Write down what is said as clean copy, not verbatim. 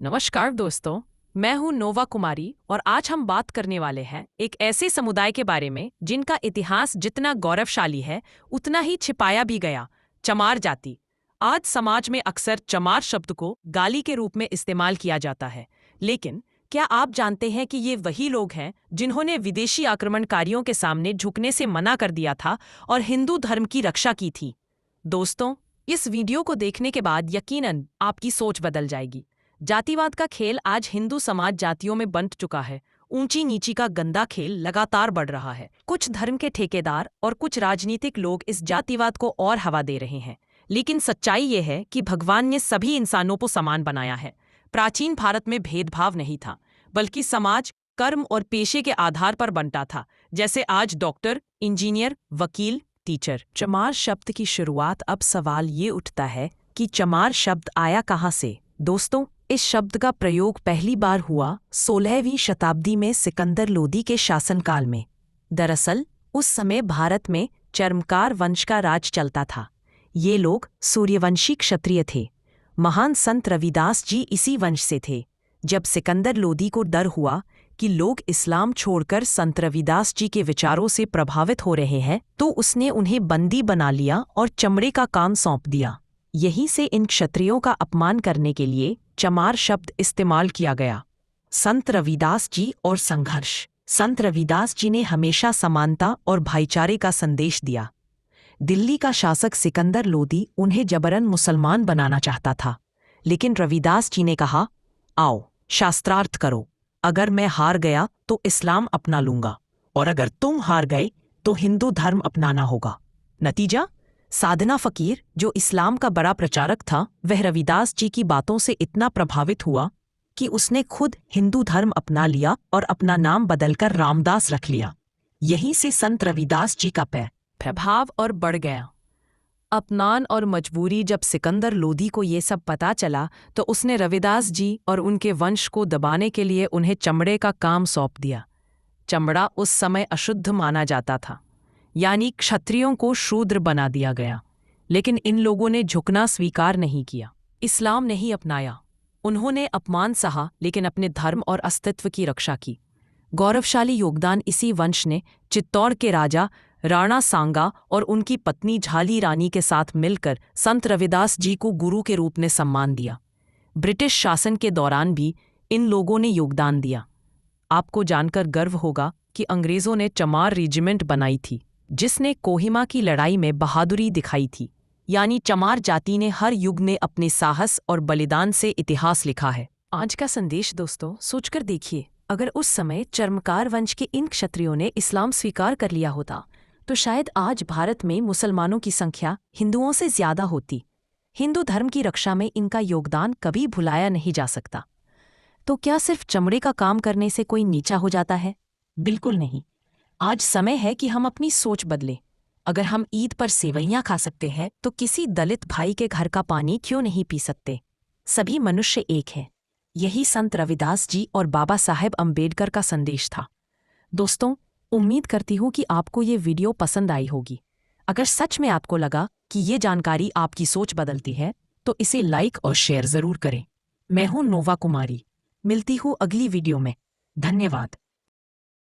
नमस्कार दोस्तों, मैं हूं नोवा कुमारी और आज हम बात करने वाले हैं एक ऐसे समुदाय के बारे में जिनका इतिहास जितना गौरवशाली है उतना ही छिपाया भी गया। चमार जाति। आज समाज में अक्सर चमार शब्द को गाली के रूप में इस्तेमाल किया जाता है, लेकिन क्या आप जानते हैं कि ये वही लोग हैं जिन्होंने विदेशी आक्रमणकारियों के सामने झुकने से मना कर दिया था और हिंदू धर्म की रक्षा की थी। दोस्तों, इस वीडियो को देखने के बाद यकीनन आपकी सोच बदल जाएगी। जातिवाद का खेल आज हिंदू समाज जातियों में बंट चुका है। ऊंची नीची का गंदा खेल लगातार बढ़ रहा है। कुछ धर्म के ठेकेदार और कुछ राजनीतिक लोग इस जातिवाद को और हवा दे रहे हैं, लेकिन सच्चाई ये है कि भगवान ने सभी इंसानों को समान बनाया है। प्राचीन भारत में भेदभाव नहीं था, बल्कि समाज कर्म और पेशे के आधार पर बनता था, जैसे आज डॉक्टर, इंजीनियर, वकील, टीचर। चमार शब्द की शुरुआत। अब सवाल ये उठता है कि चमार शब्द आया कहाँ से। दोस्तों, इस शब्द का प्रयोग पहली बार हुआ 16वीं शताब्दी में सिकंदर लोदी के शासनकाल में। दरअसल उस समय भारत में चर्मकार वंश का राज चलता था। ये लोग सूर्यवंशी क्षत्रिय थे। महान संत रविदास जी इसी वंश से थे। जब सिकंदर लोदी को डर हुआ कि लोग इस्लाम छोड़कर संत रविदास जी के विचारों से प्रभावित हो रहे हैं, तो उसने उन्हें बंदी बना लिया और चमड़े का काम सौंप दिया। यहीं से इन क्षत्रियों का अपमान करने के लिए चमार शब्द इस्तेमाल किया गया। संत रविदास जी और संघर्ष। संत रविदास जी ने हमेशा समानता और भाईचारे का संदेश दिया। दिल्ली का शासक सिकंदर लोदी उन्हें जबरन मुसलमान बनाना चाहता था, लेकिन रविदास जी ने कहा, आओ शास्त्रार्थ करो। अगर मैं हार गया तो इस्लाम अपना लूंगा, और अगर तुम हार गए तो हिंदू धर्म अपनाना होगा। नतीजा, साधना फकीर, जो इस्लाम का बड़ा प्रचारक था, वह रविदास जी की बातों से इतना प्रभावित हुआ कि उसने खुद हिंदू धर्म अपना लिया और अपना नाम बदलकर रामदास रख लिया। यहीं से संत रविदास जी का प्रभाव और बढ़ गया। अपमान और मजबूरी। जब सिकंदर लोदी को ये सब पता चला तो उसने रविदास जी और उनके वंश को दबाने के लिए उन्हें चमड़े का काम सौंप दिया। चमड़ा उस समय अशुद्ध माना जाता था, यानी क्षत्रियों को शूद्र बना दिया गया। लेकिन इन लोगों ने झुकना स्वीकार नहीं किया, इस्लाम नहीं अपनाया। उन्होंने अपमान सहा, लेकिन अपने धर्म और अस्तित्व की रक्षा की। गौरवशाली योगदान इसी वंश ने चित्तौड़ के राजा राणा सांगा और उनकी पत्नी झाली रानी के साथ मिलकर संत रविदास जी को गुरु के रूप में सम्मान दिया। ब्रिटिश शासन के दौरान भी इन लोगों ने योगदान दिया। आपको जानकर गर्व होगा कि अंग्रेजों ने चमार रेजिमेंट बनाई थी, जिसने कोहिमा की लड़ाई में बहादुरी दिखाई थी। यानी चमार जाति ने हर युग में अपने साहस और बलिदान से इतिहास लिखा है। आज का संदेश दोस्तों, सोचकर देखिए, अगर उस समय चर्मकार वंश के इन क्षत्रियों ने इस्लाम स्वीकार कर लिया होता तो शायद आज भारत में मुसलमानों की संख्या हिंदुओं से ज्यादा होती। हिंदू धर्म की रक्षा में इनका योगदान कभी भुलाया नहीं जा सकता। तो क्या सिर्फ चमड़े का काम करने से कोई नीचा हो जाता है? बिल्कुल नहीं। आज समय है कि हम अपनी सोच बदलें। अगर हम ईद पर सेवइयां खा सकते हैं तो किसी दलित भाई के घर का पानी क्यों नहीं पी सकते? सभी मनुष्य एक हैं। यही संत रविदास जी और बाबा साहेब अम्बेडकर का संदेश था। दोस्तों, उम्मीद करती हूँ कि आपको ये वीडियो पसंद आई होगी। अगर सच में आपको लगा कि ये जानकारी आपकी सोच बदलती है तो इसे लाइक और शेयर जरूर करें। मैं हूँ नोवा कुमारी। मिलती हूँ अगली वीडियो में। धन्यवाद।